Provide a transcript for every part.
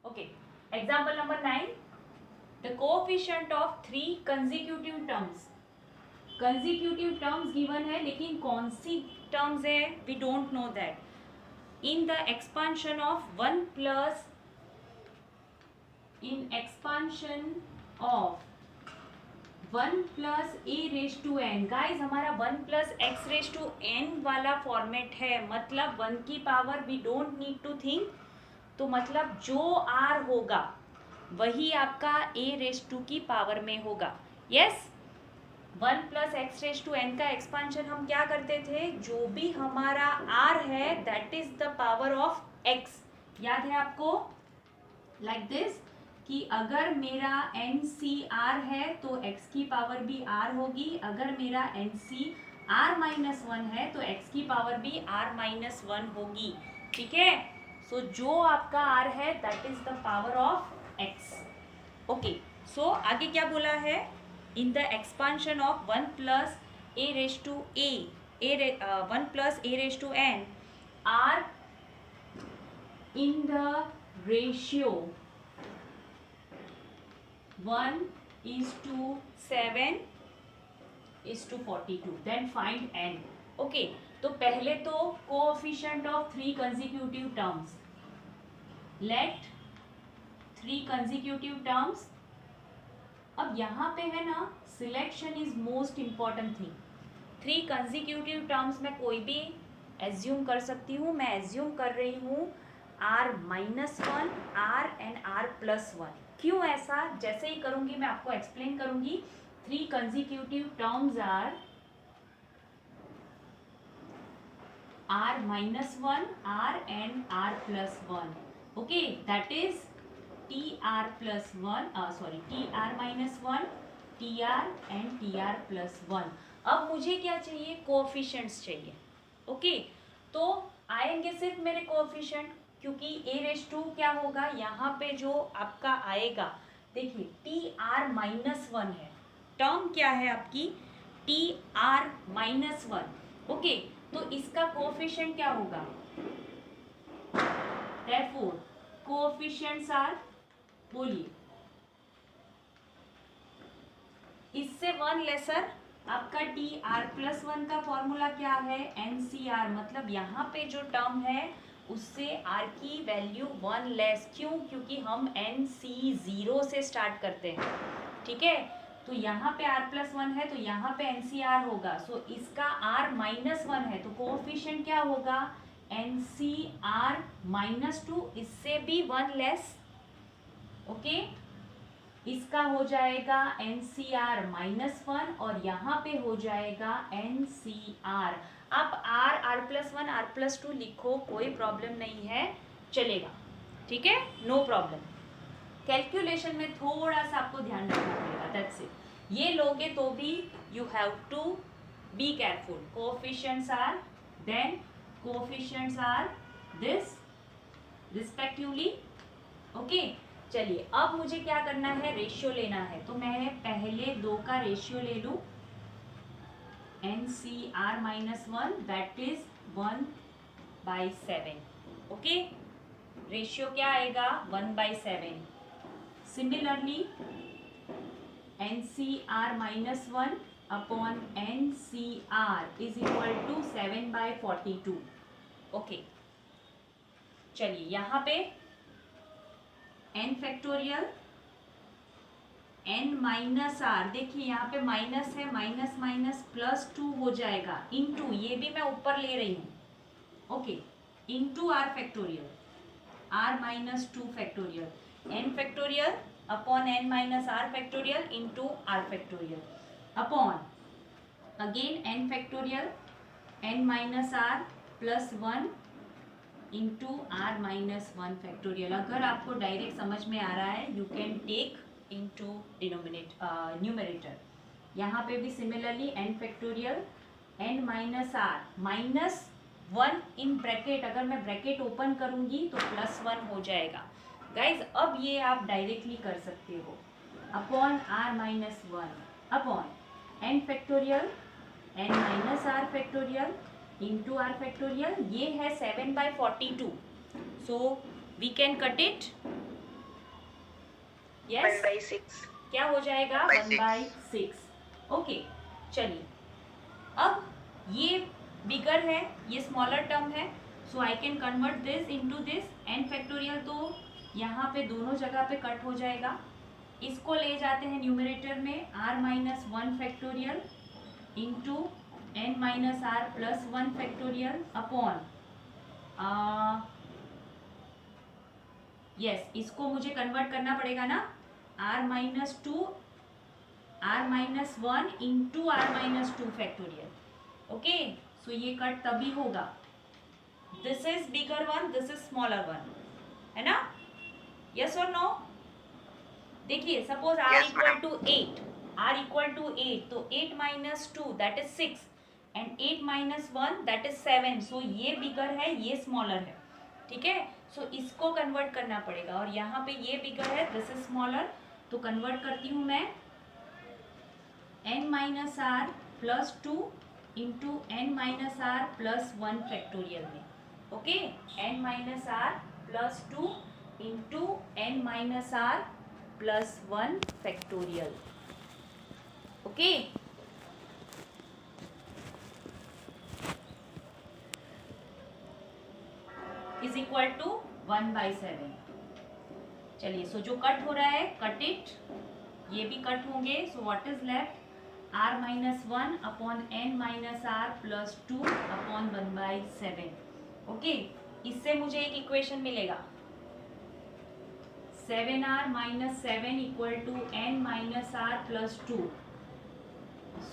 Okay. Example number 9. The coefficient of three consecutive terms. Consecutive terms given है लेकिन कौन सी terms है we don't know that. In the expansion of 1 plus in expansion of 1 plus a raise to N. Guys हमारा 1 plus X raise to N वाला format है, मतलब 1 की power we don't need to think. तो मतलब जो R होगा वही आपका ए रेज टू की पावर में होगा. Yes, 1 plus X raise to N का एक्सपांशन हम क्या करते थे, जो भी हमारा आर है that is the power of X. याद है आपको? लाइक दिस कि अगर मेरा एन सी आर है तो x की पावर भी r होगी. अगर मेरा N C are minus one है तो x की पावर भी r माइनस वन होगी. ठीक है. सो जो आपका r है that is the power of x. Okay. So आगे क्या बोला है, in the expansion of 1 plus a raise to a 1 plus a raise to n r in the ratio 1:7:42. Then find n. Okay. तो पहले तो coefficient of three consecutive terms. Let three consecutive terms. अब यहाँ पे है ना, selection is most important thing. Three consecutive terms में कोई भी एज्यूम कर सकती हूँ. मैं एज्यूम कर रही हूँ r minus one, r and r plus one. क्यों ऐसा, जैसे ही करूंगी मैं आपको एक्सप्लेन करूंगी. Three consecutive terms are r minus one, r and r plus one. Okay, that is tr plus one, sorry tr minus one, tr and tr plus one. अब मुझे क्या चाहिए, कोएफिशिएंट्स चाहिए. ओके. तो आएंगे सिर्फ मेरे कोएफिशिएंट, क्योंकि ए रेज टू क्या होगा यहाँ पे जो आपका आएगा, देखिए टी आर माइनस वन है. टर्म क्या है आपकी, T R minus one. Okay. तो इसका कोएफिशिएंट क्या होगा, therefore कोएफिशिएंट्स आर, बोलिए, इससे वन लेसर आपका टी आर प्लस वन का फॉर्मूला क्या है, एन सी आर. मतलब यहाँ पे जो टर्म है उससे r की वैल्यू वन लेस. क्यों, क्योंकि हम एन सी जीरो से स्टार्ट करते हैं. ठीक है. तो यहाँ पे r प्लस वन है तो यहाँ पे एन सी आर होगा. सो इसका r माइनस वन है तो कोएफिशिएंट क्या होगा, n C are minus two, इससे भी वन लेस. ओके. इसका हो जाएगा n C are minus one और यहाँ पे हो जाएगा एन सी आर. आप r plus one, r plus two लिखो, कोई प्रॉब्लम नहीं है, चलेगा. ठीक है, नो प्रॉब्लम. कैलकुलेशन में थोड़ा सा आपको ध्यान रखना पड़ेगा, दैट्स इट. ये लोगे तो भी you have to be careful. Coefficients are, then coefficients are this respectively. Okay. चलिए, अब मुझे क्या करना है, रेशियो लेना है. तो मैं पहले दो का रेशियो ले लूँ, n C are minus one, that is 1/7. Okay. Ratio क्या आएगा, 1/7. Similarly n C are minus one upon n C r is equal to 7/42. Okay. चलिए, यहाँ पे n factorial n minus r, देखिए यहाँ पे माइनस है, माइनस माइनस प्लस टू हो जाएगा, इनटू, ये भी मैं ऊपर ले रही हूँ. Okay. Into r factorial, r minus two factorial, n factorial upon n minus r factorial into r factorial upon again n factorial, n minus r plus one into r minus one factorial. अगर आपको direct समझ में आ रहा है you can take into numerator. यहाँ पे भी similarly n factorial, n minus r minus one in bracket, अगर मैं ब्रैकेट ओपन करूँगी तो प्लस वन हो जाएगा. गाइज अब ये आप डायरेक्टली कर सकते हो, upon r minus one upon n factorial, n minus r factorial into r factorial. ये है 7/42. So we can cut it. Yes 1/6 क्या हो जाएगा 1/6 ओके। चलिए अब ये बिगर है, ये स्मॉलर टर्म है, so I can convert this into this n factorial, तो यहाँ पे दोनों जगह पे कट हो जाएगा। इसको ले जाते हैं न्यूमरेटर में r-1 factorial into n-r+1 factorial upon yes इसको मुझे कन्वर्ट करना पड़ेगा ना, r-2 r-1 into r-2 factorial. Okay so ये कट तभी होगा, this is bigger one, this is smaller one, है ना, यस और नो। देखिए suppose r equal to 8, r equal to 8, तो 8 minus 2 that is 6 and 8 minus 1 that is 7, so ये bigger है ये स्मॉलर है, ठीक है। सो इसको कन्वर्ट करना पड़ेगा और यहाँ पे ये बिगर है दिस इज स्मॉलर, तो कन्वर्ट करती हूँ मैं n-r+2 इंटू n-r+1 फैक्टोरियल में, okay n-r+2 into n-r+1 factorial, okay. Is equal to 1/7। चलिए सो जो कट हो रहा है कट इट, ये भी कट होंगे, so what is left r-1 upon n-r+2 upon 1/7, okay. इससे मुझे एक इक्वेशन मिलेगा 7r-7 इक्वल टू n-r+2।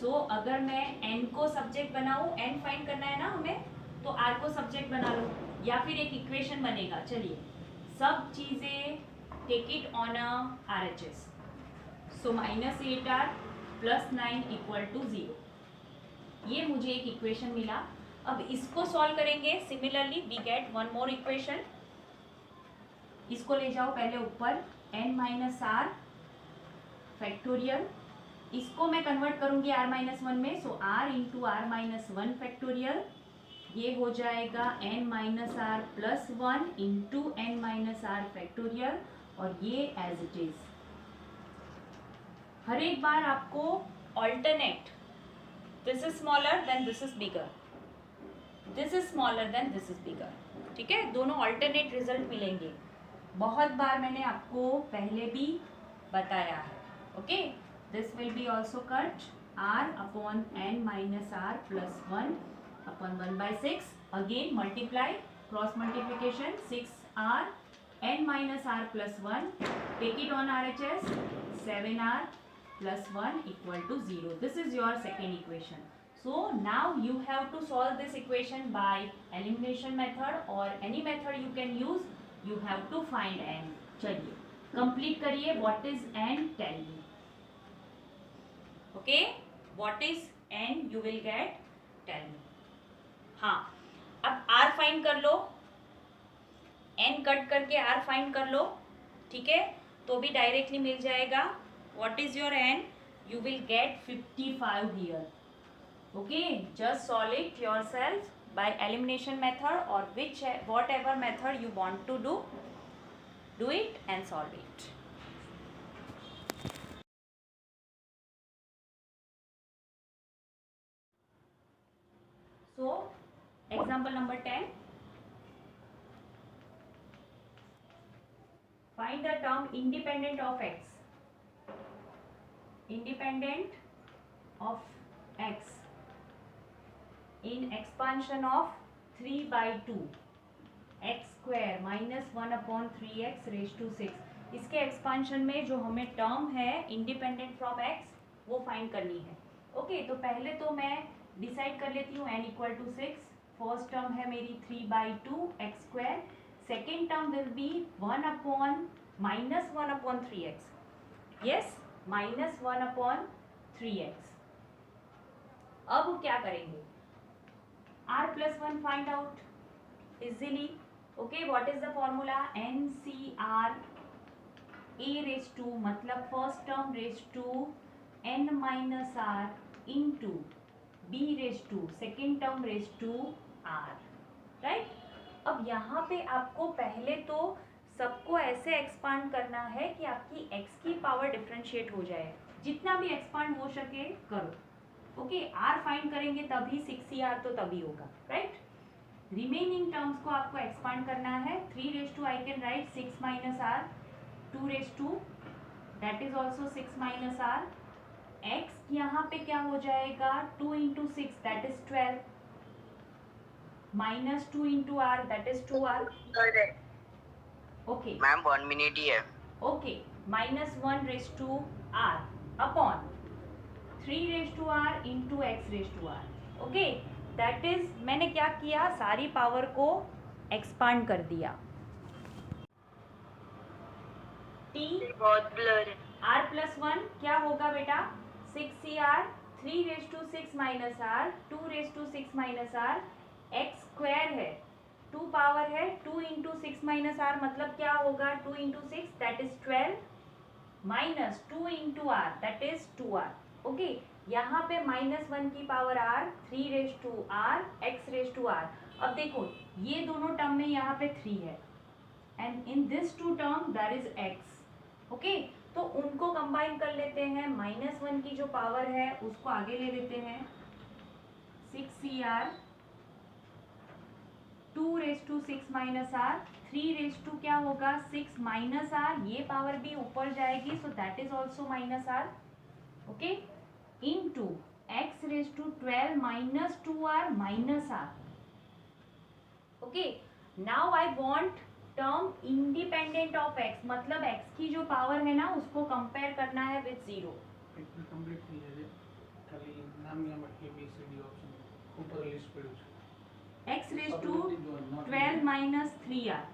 सो अगर मैं n को सब्जेक्ट बनाऊं, n फाइंड करना है ना हमें, तो r को सब्जेक्ट बना लो, या फिर एक इक्वेशन बनेगा, चलिए सब चीजें take it on a RHS, so -8r + 9 equal to 0, ये मुझे एक इक्वेशन मिला। अब इसको सॉल्व करेंगे, similarly we get one more equation, इसको ले जाओ पहले ऊपर n-r फैक्टोरियल, इसको मैं कन्वर्ट करूंगी r-1 में, सो r इंटू r-1 फैक्टोरियल, ये हो जाएगा n-r+1 इंटू n-r फैक्टोरियल, और ये एज इट इज। हर एक बार आपको alternate, this is smaller than this is bigger, this is smaller than this is बिगर, ठीक है, दोनों ऑल्टरनेट रिजल्ट मिलेंगे। बहुत बार मैंने आपको पहले भी बताया है, okay. This will B also cut r upon n-r+1 upon 1/6, again multiply, cross multiplication, 6r n-r+1, take it on RHS, 7r+1 equal to 0. This is your second equation. So now you have to solve this equation by elimination method or any method you can use. You have to find n. चलिए complete करिए, what is n, tell me. Okay, what is n you will get, tell me. हाँ अब r find कर लो, n cut करके r find कर लो, ठीक है, तो भी डायरेक्टली मिल जाएगा। What is your n, you will get 55 here, okay. Just solve it yourself by elimination method और which whatever method you want to do it and solve it. So example number 10, find the term independent of x, independent of x in expansion of 3/2 x square minus 1 upon 3x raised to 6। इसके expansion में जो हमें term है independent from x वो find करनी है, okay. तो पहले तो मैं डिसाइड कर लेती हूँ n equal to 6, first term है मेरी 3/2 x स्क्वायर, second term will be 1 upon -1 upon 3x, yes -1 upon 3x। अब क्या करेंगे, r+1 find out easily, okay. What is the formula, NCR a raise to, मतलब first term raise to n-r into b raise to second term raise to r, right. अब यहाँ पे आपको पहले तो सबको ऐसे एक्सपांड करना है कि आपकी x की पावर डिफरेंशिएट हो जाए, जितना भी एक्सपांड हो सके करो। ओके, r फाइंड करेंगे तभी 6cr तो तभी होगा, राइट। रिमेनिंग टर्म्स को आपको एक्सपांड करना है। 3 raise to I can write 6 minus r, 2 raise to that is also 6 minus r. x यहाँ पे क्या हो जाएगा, 2 into 6 that is 12 minus 2 into r that is 2r। Okay ma'am 1 minute ही है। Okay, minus 1 raise to r upon 3 raise to r into x raise to r. Okay, that is मैंने क्या किया, सारी पावर को एक्सपांड कर दिया। T बहुत ब्लर है। आर प्लस 1 क्या होगा बेटा, 6cr, 3 raise to 6 minus r, 2 raise to 6 minus r, x square है, 2 पावर है, 2 इंटू 6 माइनस आर मतलब क्या होगा, 2 into 6 that is 12 minus 2 into r that is 2r। Okay, यहाँ पे -1 की power r, 3 raise to r, x raise to r। अब देखो ये दोनों टर्म में यहाँ पे 3 है and in this two term that is x। Okay, तो उनको कंबाइन कर लेते हैं, -1 की जो पावर है उसको आगे ले लेते हैं, 6cr, 2 raise to 6 minus r, 3 raise to क्या होगा 6 माइनस आर, ये पावर भी ऊपर जाएगी so that is also minus r. Okay, into x raise to 12 minus 2r minus r. Okay, now I want term independent of x, मतलब x की जो power है ना उसको कंपेयर करना है विद 0। कंप्लीट થઈ જાય ખાલી નામ નામ ABCD ઓપ્શન ઉપર લિસ્ટ પડ્યું છે। x raise to 12 minus 3r,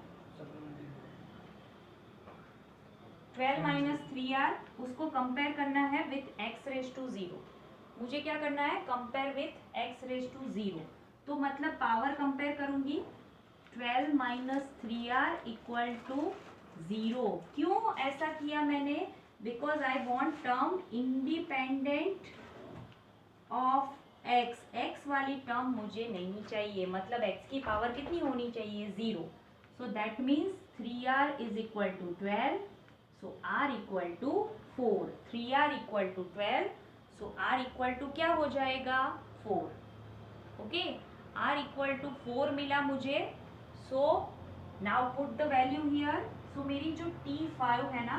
12 minus 3r उसको कंपेयर करना है विथ x रेज टू 0। मुझे क्या करना है, compare with x raise to 0, तो मतलब पावर कंपेयर करूंगी, 12 माइनस 3r इक्वल टू 0। क्यों ऐसा किया मैंने, because I want term independent of x, x वाली टर्म मुझे नहीं चाहिए, मतलब x की पावर कितनी होनी चाहिए 0। So that means 3r is equal to 12, so r equal to 4, 3r equal to 12, so r equal to क्या हो जाएगा 4। ओके, r इक्वल टू 4 मिला मुझे। So now put the value here. So मेरी जो t5 है ना,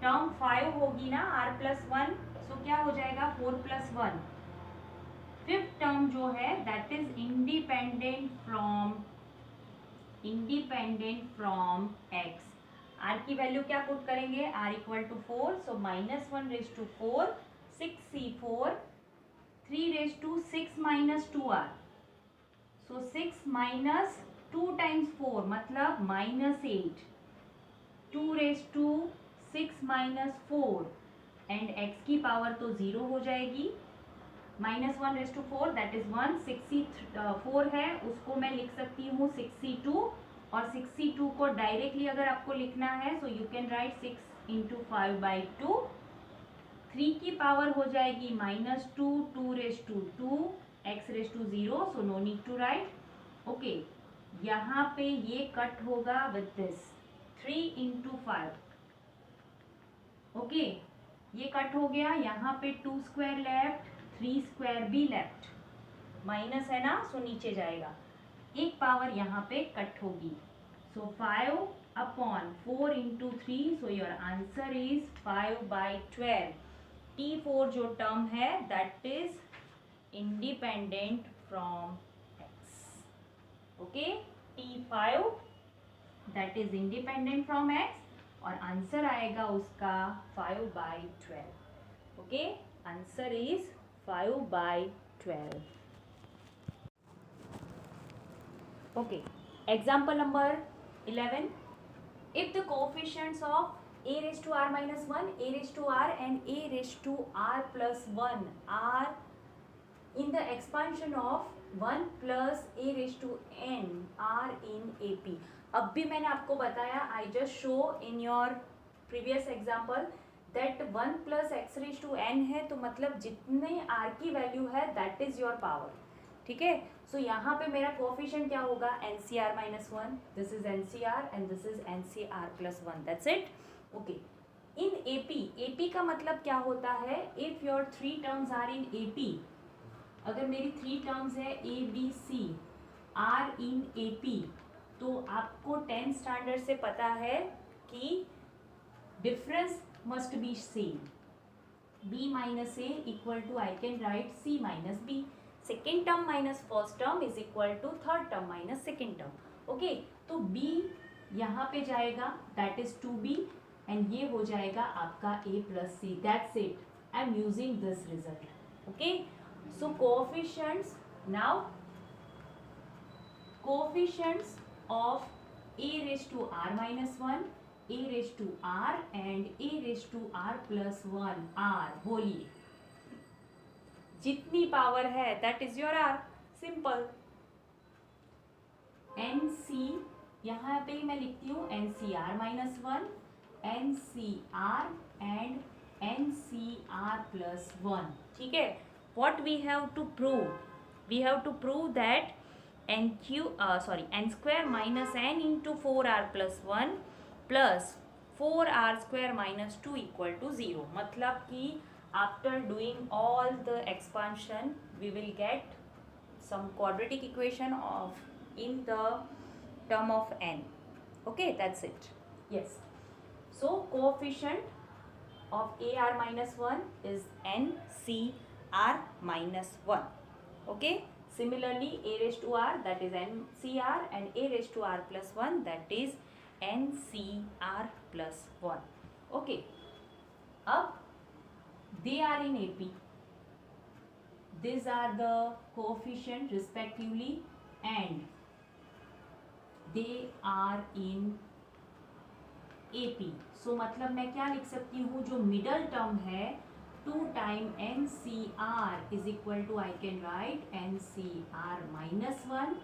टर्म 5 होगी ना r प्लस 1, सो क्या हो जाएगा 4 प्लस 1। फिफ्थ टर्म जो है that is independent from x। r की वैल्यू क्या पुट करेंगे, r equal to 4, so -1 raise to 4, 6c4, 3 raise to 6 minus 2r, so 6 minus 2 times 4 मतलब -8, 2 raise to 6 minus 4 and x की पावर तो 0 हो जाएगी, -1 रेज टू 4 दैट इज 1, 64 है उसको मैं लिख सकती हूँ 62, और 62 को डायरेक्टली अगर आपको लिखना है so you can write 6 into 5/2, 3 की पावर हो जाएगी -2, 2 raise to 2, x raise to 0, so no need to write. Okay, यहाँ पे ये कट होगा विद दिस 3 इंटू 5। ओके, ये कट हो गया, यहाँ पे 2 स्क्वायर लेफ्ट, 3 स्क्वायर भी लेफ्ट, माइनस है ना सो नीचे जाएगा, एक पावर यहाँ पे कट होगी, सो 5 upon 4 into 3, so your answer is 5/12। t4 जो टर्म है that is independent from x। Okay, t5 that is independent from x और आंसर आएगा उसका 5/12। Okay, answer is 5/12। Okay, example number 11. If the coefficients of a raised to r minus 1, a raised to r and a raised to r plus 1 are in the expansion of 1 plus a raised to n are in AP. अब भी मैंने आपको बताया, I just show in your previous example that 1 plus x raised to n है, तो मतलब जितने r की वैल्यू है that is your power। ठीक है। सो यहाँ पे मेरा कोएफिशिएंट क्या होगा, NCR minus one, this is NCR and this is NCR plus one, that's it. Okay, in AP का मतलब क्या होता है, if your 3 terms are in AP, अगर मेरी 3 टर्म्स है ABC आर इन AP, तो आपको 10th स्टैंडर्ड से पता है कि difference must be same, B minus A equal to, I can write C minus B, second term minus first term is equal to third term minus second term, okay। तो B यहाँ पे जाएगा, that is 2B, and ये हो जाएगा आपका A plus C, that's it, I am using this result, okay। So coefficients, now coefficients of A raised to R minus 1, A raised to R and A raised to R plus 1 R, बोलिए जितनी power है that is your R, simple। NC यहाँ पे मैं लिखती हूँ NCR minus one, NCR and NCR plus one, ठीक है। What we have to prove? We have to prove that n square minus n into 4r plus 1 plus 4r square minus 2 equal to 0, मतलब कि after doing all the expansion we will get some quadratic equation of in the term of n, okay, that's it, yes। So coefficient of AR minus 1 is NCR minus 1, okay। Similarly A raised to R, that is NCR, and A raised to R plus 1, that is NCR plus 1, okay। अब they are in AP, these are the coefficient respectively, and they are in AP, so मतलब मैं क्या लिख सकती हूँ, जो middle term है 2 time NCR is equal to, I can write NCR minus 1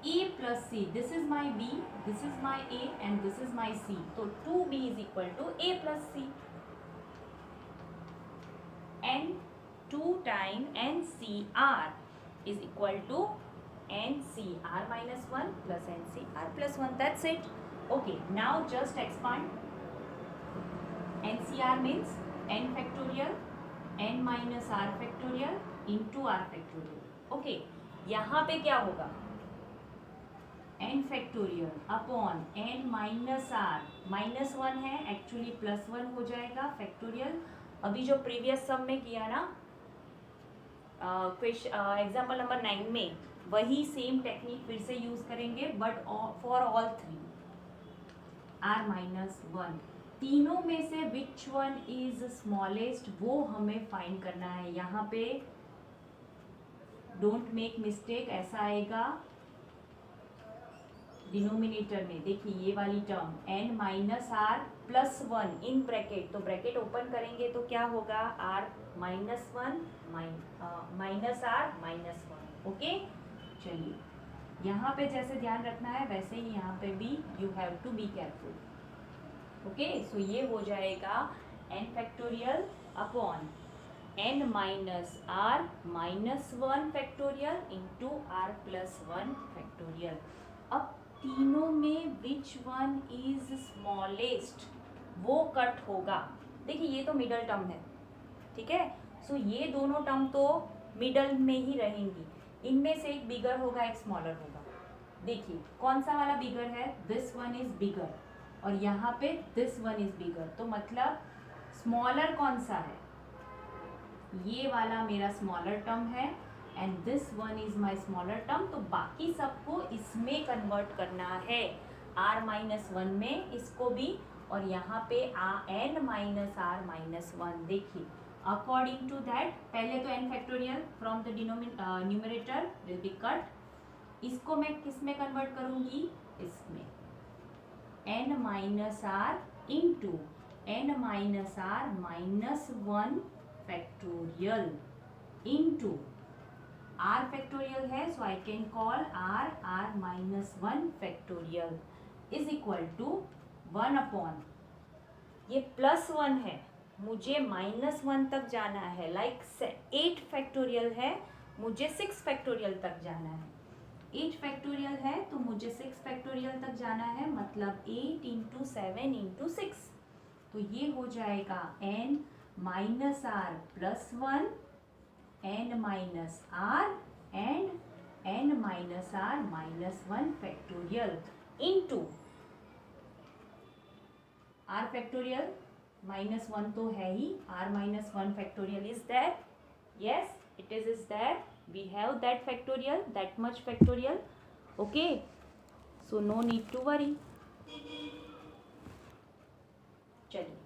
A plus C, this is my B, this is my A and this is my C, so 2B is equal to A plus C, and 2 time NCR is equal to NCR minus 1 plus NCR plus 1, that's it, okay। Now just expand, NCR means n factorial, n minus r factorial into r factorial, okay। यहाँ पे क्या होगा, n factorial upon n minus r, minus one है actually plus one हो जाएगा factorial. अभी जो previous सम में किया ना एग्जाम्पल नंबर 9 में, वही सेम टेक्निक फिर से यूज करेंगे, but for all 3 r minus one, तीनों में से विच वन इज स्मॉलेस्ट वो हमें फाइंड करना है। यहाँ पे डोंट मेक मिस्टेक, ऐसा आएगा डिनोमिनेटर में, देखिए ये वाली term n minus r plus one in bracket, तो ब्रैकेट ओपन करेंगे तो क्या होगा, r minus one minus r minus one, okay. चलिए यहाँ पे जैसे ध्यान रखना है वैसे ही यहाँ पे भी you have to be careful, okay. So ये हो जाएगा n factorial upon n minus r minus one factorial into r plus one factorial. अब तीनों में विच वन इज स्मॉलेस्ट वो कट होगा, देखिए ये तो मिडल टर्म है, ठीक है। सो ये दोनों टर्म तो मिडल में ही रहेंगी, इनमें से एक बिगर होगा एक स्मॉलर होगा। देखिए कौन सा वाला बिगर है, दिस वन इज बिगर, और यहाँ पे दिस वन इज बिगर, तो मतलब स्मॉलर कौन सा है, ये वाला मेरा स्मॉलर टर्म है and this one is my smaller term, तो बाकी सबको इसमें कन्वर्ट करना है r माइनस वन में, इसको भी, और यहाँ पे n minus r minus one. देखिए अकॉर्डिंग टू दैट, पहले तो n factorial from the numerator will be cut, इसको मैं किस में कन्वर्ट करूँगी, इसमें n minus r into n minus r minus one factorial into r factorial है, so I can call r minus one factorial is equal to one upon, ये plus one है, मुझे माइनस वन तक जाना है, like 8 factorial है मुझे 6 factorial तक जाना है। 8 फैक्टोरियल है तो मुझे 6 फैक्टोरियल तक जाना है, मतलब 8 इंटू 7 इंटू 6, तो ये हो जाएगा n minus r plus 1 n minus r and n minus r minus 1 factorial into r factorial minus 1 तो है ही, r minus 1 factorial is that, yes it is that we have that factorial, that much factorial, okay, so no need to worry। चलिए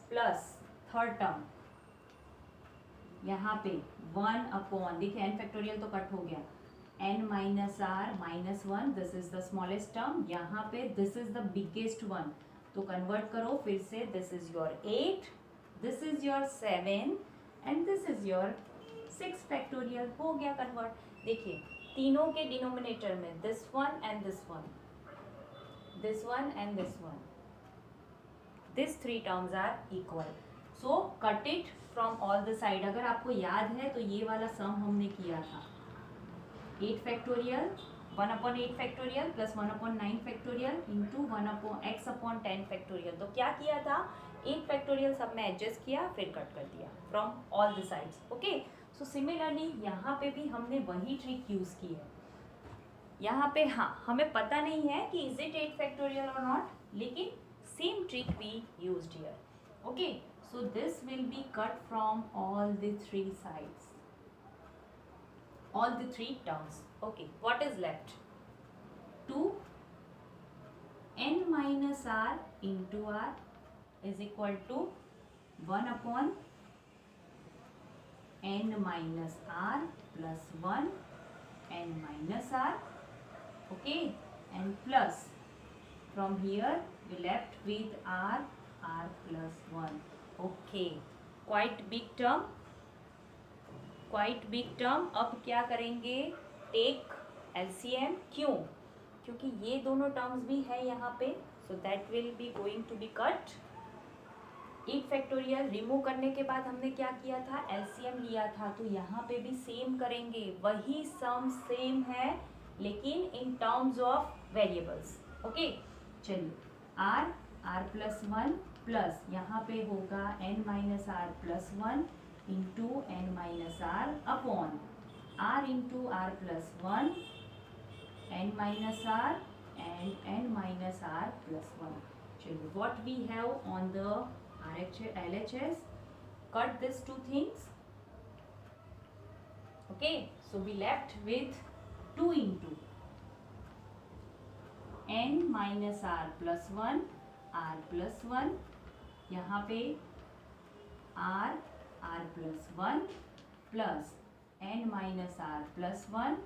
plus third term यहाँ पे 1 upon, देखिए n factorial तो cut हो गया, n minus r minus 1, this is the smallest term, यहाँ पे this is the biggest one, तो कन्वर्ट करो फिर से, this is your 8, this is your 7 and this is your 6 factorial, हो गया कन्वर्ट। देखिए तीनों के डिनोमिनेटर में this one and this one, this one and this one, this 3 terms are equal, so cut it from all the side. अगर आपको याद है तो ये वाला सम हमने किया था, 8 factorial 1 upon 8 factorial plus 1 upon 9 factorial into 1 upon x upon 10 factorial, तो क्या किया था, 8 फैक्टोरियल सब में एडजस्ट किया फिर कट कर दिया from all the sides, okay. So similarly यहाँ पे भी हमने वही ट्रिक यूज़ की है। यहाँ पे हाँ हमें पता नहीं है कि इज इट 8 फैक्टोरियल और नॉट, लेकिन same trick we used here, okay. So this will be cut from all the 3 sides, all the 3 terms, okay, what is left, 2 n minus r into r is equal to 1 upon n minus r plus 1 n minus r, okay, and plus from here we left with r plus 1, okay, quite big term, quite big term. अब क्या करेंगे, take LCM, क्यों, क्योंकि ये दोनों terms भी है यहाँ पे, so that will be going to be cut. 8 factorial remove करने के बाद हमने क्या किया था, एलसीएम लिया था, तो यहाँ पे भी सेम करेंगे, वही सम सेम है लेकिन in terms of variables, okay. चलिए आर प्लस 1 प्लस यहाँ पे होगा n minus r plus 1 into n minus r upon r into r plus 1 n minus r and n minus r plus 1। चलिए what we have on the LHS, cut these 2 things, okay, so we left with 2 into n minus r plus 1 r plus 1, यहाँ पे r plus 1 plus n minus r plus 1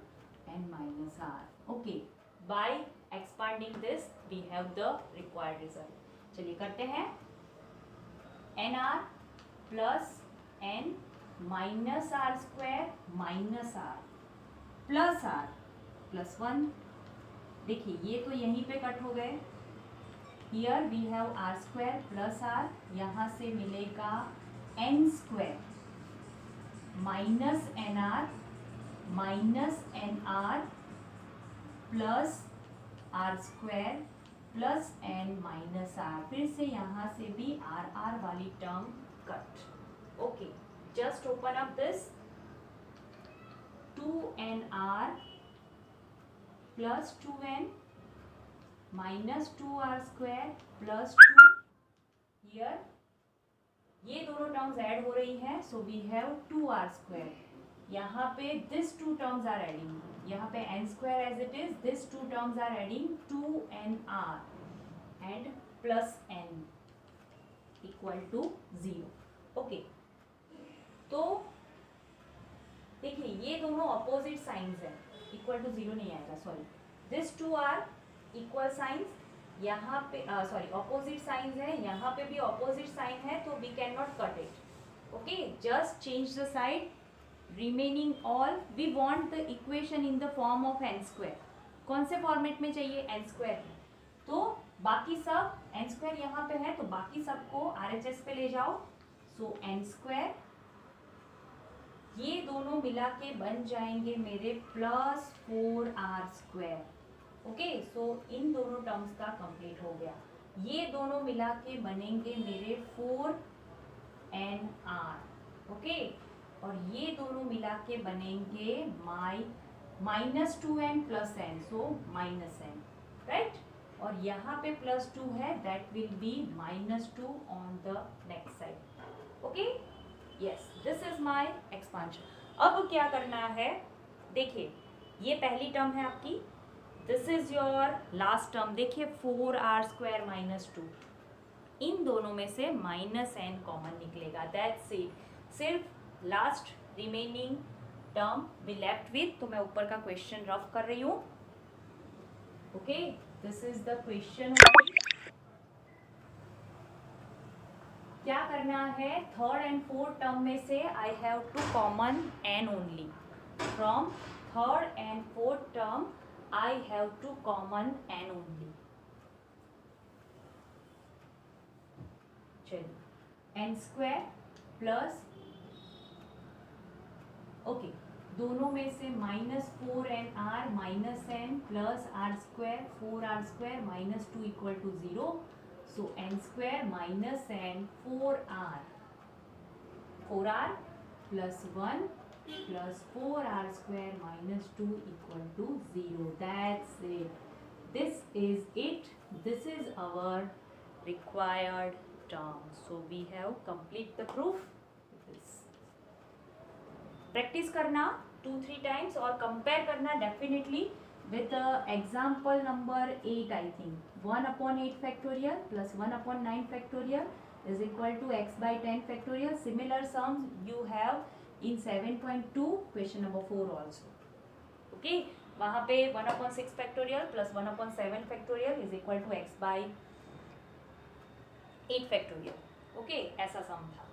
n minus r, okay. By expanding this we have the required result. चलिए करते हैं, nr plus n minus r square minus r plus r plus 1, देखिए ये तो यहीं पे कट हो गए, here we have r square plus r, यहाँ से मिलेगा n square minus n r minus n r plus r square plus n minus r, फिर से यहाँ से भी आर आर वाली term cut, okay. Just open up this, 2nr plus 2n minus 2r square plus 2, here ये दोनों terms add हो रही हैं, so we have 2r square, यहाँ पे दिस 2 टर्म्स आर एडिंग, यहाँ पे n square as it is, this 2 terms are adding 2nr and plus n equal to 0, okay. तो देखिए ये दोनों अपोजिट साइंस है, इक्वल टू 0 नहीं आएगा, sorry, this 2 are equal signs, यहाँ पे सॉरी ऑपोजिट साइंस है, यहाँ पे भी ऑपोजिट साइन है, तो we can not cut it, okay. Just change the side, remaining all we want the equation in the form of n square, कौन से फॉर्मेट में चाहिए, n स्क्वायर, तो बाकी सब n स्क्वायर यहाँ पे है तो बाकी सबको RHS पे ले जाओ, सो n स्क्वायर ये दोनों मिला के बन जाएंगे मेरे प्लस 4r²। ओके, सो इन दोनों टर्म्स का कंप्लीट हो गया। ये दोनों मिला के बनेंगे मेरे 4nr। ओके, और ये दोनों मिला के बनेंगे -2n + n, सो -n, राइट। और यहाँ पे +2 है, that will B -2 on the next side. Okay, yes, this is my expansion. अब क्या करना है, देखिए ये पहली टर्म है आपकी, this is your last term. देखिए 4r² - 2, इन दोनों में से -n कॉमन निकलेगा, दैट्स इट। सिर्फ last remaining term we left with, तो मैं ऊपर का क्वेश्चन रफ कर रही हूँ। Okay, this is the question. क्या करना है, थर्ड एंड फोर्थ टर्म में से I have to common n only. From third and fourth term I have to common n only. चलिए, n² प्लस, ओके, दोनों में से -4nr - n plus r², 4r² - 2 = 0। So n² - n 4r, 4r plus 1 plus 4r² - 2 = 0. That's it. This is it. This is our required term. So we have complete the proof. Practice करना 2-3 times और compare करना definitely with example number 8, I think 1/8 factorial plus 1/9 factorial is equal to x/10 factorial. Similar sums you have in 7.2 question number 4 also. Okay, वहाँ पे 1/6 factorial plus 1/7 factorial is equal to x/8 factorial. Okay, ऐसा sum था.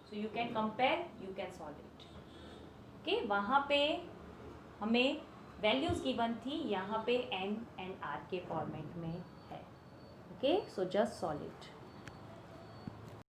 So you can compare, you can solve it. Okay, वहाँ पे हमें values given थी, यहाँ पे n एंड r के फॉर्मेट में है। Okay, so just solve it.